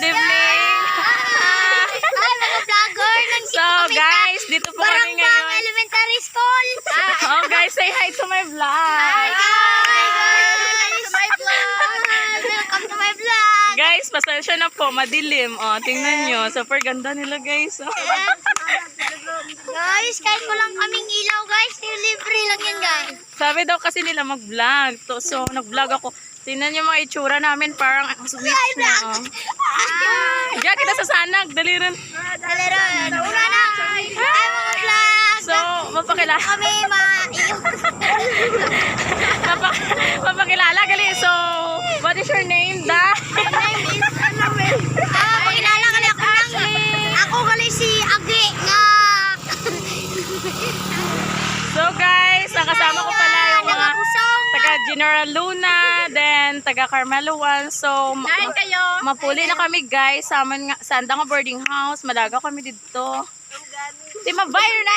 evening. Ay, mga vlogger. So guys, dito po kami Baranggang ngayon. Elementary School. Oh guys, say hi to my vlog. Hi guys! To my vlog. Welcome to my vlog. Guys, pasensya na po, madilim. Oh, tingnan nyo. Super ganda nila guys. Oh. Guys, kahit walang kaming ilaw guys, libre lang yan guys. Sabi daw kasi nila mag-vlog. So nag-vlog ako. Tingnan nyo mga itsura namin, parang ang sweet na. Oh. Diyan kita sa sanag. Dali rin. Dalero, una na. Ay, mga vlog. So, mapakilala. Kami Mapakilala gali. So, what is your name, da? My name is Annabel. Pakilala ka ako lang. Ako gali si Agi nga. So guys, ang kasama ko pala yung mga taga General Luna, then taga Carmelo 1. So, mapuli na kami guys sa amin nga, sa andang boarding house. Malaga kami dito. Di mabayar na.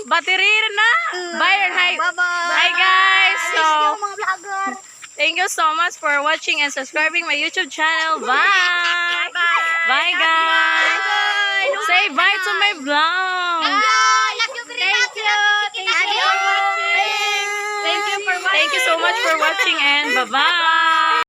Batirir na. Bayar. Hi. Hi guys. So, Mga vlogger. thank you so much for watching and subscribing my YouTube channel. Bye. Bye guys. Say bye to my vlog. Thank you for watching. Thank you so much for watching and bye-bye.